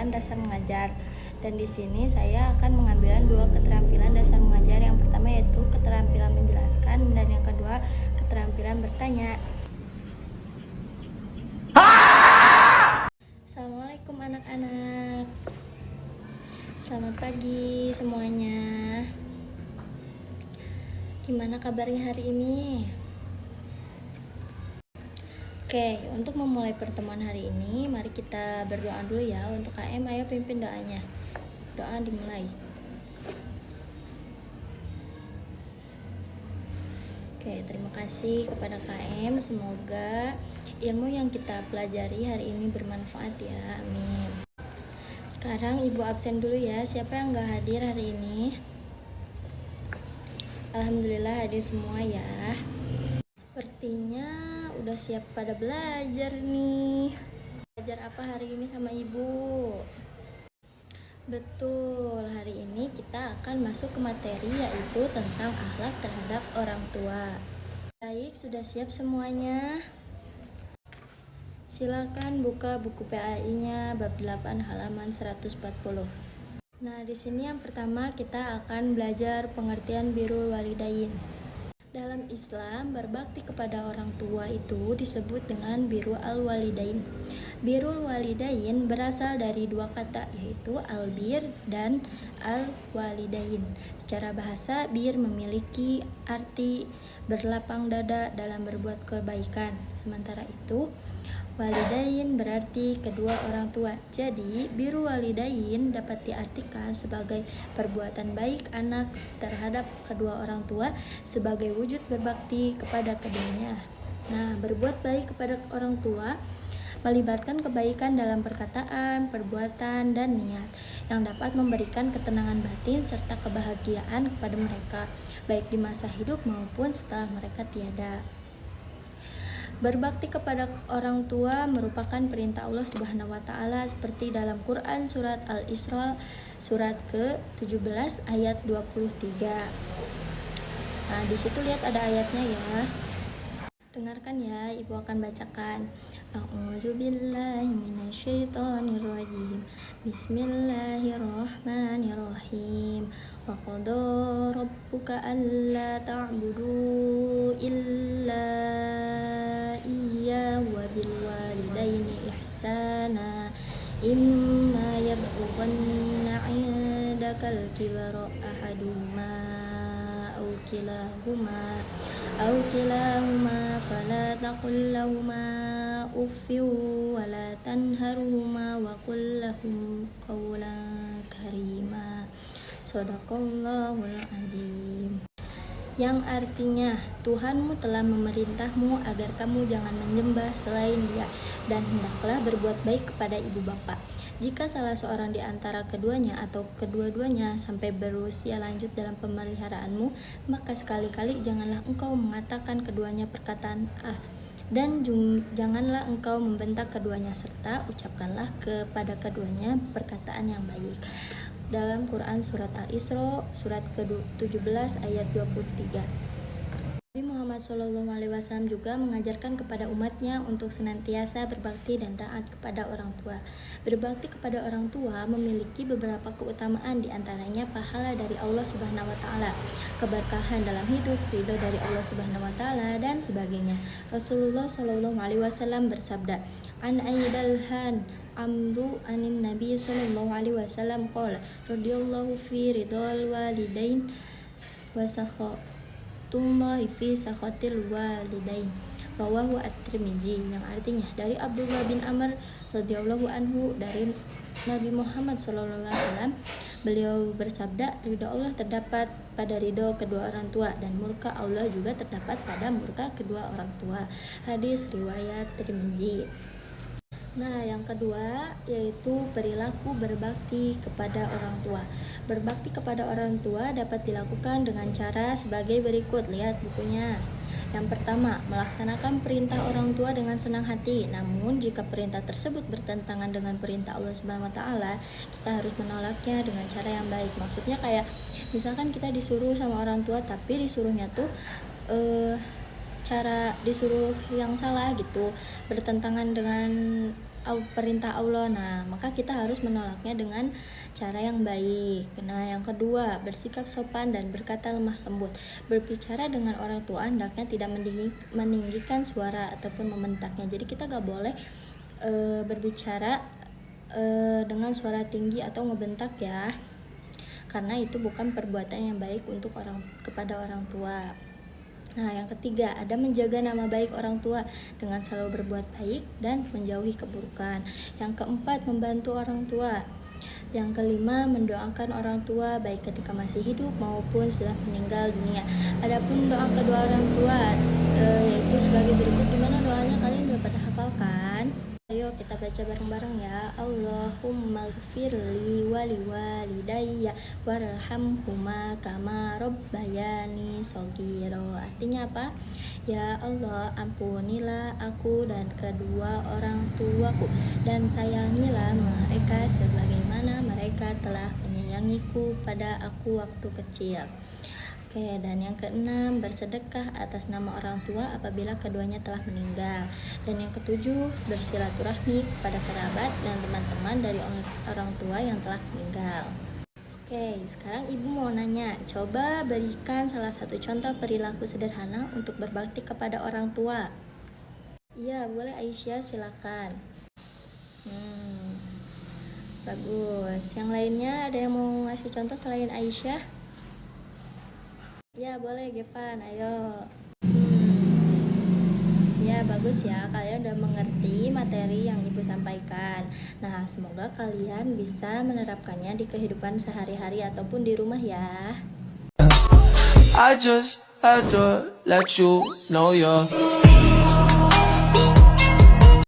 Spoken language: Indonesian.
keterampilan dasar mengajar. Dan di sini saya akan mengambil dua keterampilan dasar mengajar. Yang pertama yaitu keterampilan menjelaskan dan yang kedua keterampilan bertanya. Assalamualaikum anak-anak. Selamat pagi semuanya. Gimana kabarnya hari ini? Oke, untuk memulai pertemuan hari ini, mari kita berdoa dulu ya. Untuk KM, ayo pimpin doanya. Doa dimulai. Oke, terima kasih kepada KM. Semoga ilmu yang kita pelajari hari ini bermanfaat ya. Amin. Sekarang Ibu absen dulu ya. Siapa yang gak hadir hari ini? Alhamdulillah hadir semua ya. Sepertinya udah siap pada belajar nih. Belajar apa hari ini sama Ibu? Betul, hari ini kita akan masuk ke materi yaitu tentang akhlak terhadap orang tua. Baik, sudah siap semuanya? Silakan buka buku PAI-nya bab 8 halaman 140. Nah, di sini yang pertama kita akan belajar pengertian birrul walidain. Dalam Islam, berbakti kepada orang tua itu disebut dengan birrul walidain. Birrul walidain berasal dari dua kata yaitu albir dan al-walidain. Secara bahasa, bir memiliki arti berlapang dada dalam berbuat kebaikan. Sementara itu, walidain berarti kedua orang tua. Jadi, birrul walidain dapat diartikan sebagai perbuatan baik anak terhadap kedua orang tua sebagai wujud berbakti kepada keduanya. Nah, berbuat baik kepada orang tua melibatkan kebaikan dalam perkataan, perbuatan, dan niat yang dapat memberikan ketenangan batin serta kebahagiaan kepada mereka, baik di masa hidup maupun setelah mereka tiada. Berbakti kepada orang tua merupakan perintah Allah Subhanahu wa taala seperti dalam Quran surat Al-Isra surat ke-17 ayat 23. Nah, di situ lihat ada ayatnya ya. Dengarkan ya, Ibu akan bacakan. A'udzubillahi minasyaitonirrajim. Bismillahirrahmanirrahim. Wa qada rabbuka alla ta'budu illa iyyahu wa bil walidaini ihsana. Imma yablughanna 'indakal kibara ahaduhuma aw kilahuma fala taqul lahuma uffin wa la tanharhuma wa qul lahum qawlan karima. Shadaqallahul azim. Yang artinya, Tuhanmu telah memerintahmu agar kamu jangan menyembah selain Dia dan hendaklah berbuat baik kepada ibu bapa. Jika salah seorang di antara keduanya atau kedua-duanya sampai berusia lanjut dalam pemeliharaanmu, maka sekali-kali janganlah engkau mengatakan keduanya perkataan dan janganlah engkau membentak keduanya serta ucapkanlah kepada keduanya perkataan yang baik. Dalam Quran surat Al-Isra surat ke-17 ayat 23. Nabi Muhammad SAW juga mengajarkan kepada umatnya untuk senantiasa berbakti dan taat kepada orang tua. Berbakti kepada orang tua memiliki beberapa keutamaan, diantaranya pahala dari Allah Subhanahu wa taala, keberkahan dalam hidup, ridho dari Allah Subhanahu wa taala, dan sebagainya. Rasulullah SAW bersabda, An Aidalhan Amru anin Nabi sallallahu alaihi wasallam qala radhiyallahu fi ridal walidain wa sakhatullahi fi sakhatil walidain. Rawahu at-Tirmizi, yang artinya dari Abdullah bin Amr radhiyallahu anhu dari Nabi Muhammad sallallahu alaihi wasallam, beliau bersabda, ridha Allah terdapat pada ridho kedua orang tua dan murka Allah juga terdapat pada murka kedua orang tua. Hadis riwayat Tirmizi. Nah, yang kedua yaitu perilaku berbakti kepada orang tua. Berbakti kepada orang tua dapat dilakukan dengan cara sebagai berikut. Lihat bukunya. Yang pertama, melaksanakan perintah orang tua dengan senang hati. Namun, jika perintah tersebut bertentangan dengan perintah Allah Subhanahu wa taala, kita harus menolaknya dengan cara yang baik. Maksudnya kayak misalkan kita disuruh sama orang tua tapi disuruhnya tuh cara disuruh yang salah gitu, bertentangan dengan perintah Allah. Nah, maka kita harus menolaknya dengan cara yang baik. Nah, yang kedua, bersikap sopan dan berkata lemah lembut. Berbicara dengan orang tua hendaknya tidak meninggikan suara ataupun membentaknya. Jadi kita gak boleh berbicara dengan suara tinggi atau ngebentak ya, karena itu bukan perbuatan yang baik kepada orang tua. Nah, yang ketiga, ada menjaga nama baik orang tua dengan selalu berbuat baik dan menjauhi keburukan. Yang keempat, membantu orang tua. Yang kelima, mendoakan orang tua baik ketika masih hidup maupun sudah meninggal dunia. Adapun doa kedua orang tua yaitu sebagai berikut. Gimana doanya, kalian udah pada hafal kan? Ayo kita baca bareng-bareng ya. Allahumma gfirli waliwalidayya warhamhuma kama rabbayani shogiro. Artinya apa? Ya Allah, ampunilah aku dan kedua orang tuaku, dan sayangilah mereka sebagaimana mereka telah menyayangiku pada aku waktu kecil. Oke, dan yang keenam, bersedekah atas nama orang tua apabila keduanya telah meninggal. Dan yang ketujuh, bersilaturahmi kepada kerabat dan teman-teman dari orang tua yang telah meninggal. Oke, sekarang ibu mau nanya, coba berikan salah satu contoh perilaku sederhana untuk berbakti kepada orang tua. Iya, boleh Aisyah, silakan. Bagus. Yang lainnya ada yang mau ngasih contoh selain Aisyah? Ya boleh Gevan, ayo. Ya bagus ya, kalian udah mengerti materi yang ibu sampaikan. Nah, semoga kalian bisa menerapkannya di kehidupan sehari-hari ataupun di rumah ya. I just had to let you know you're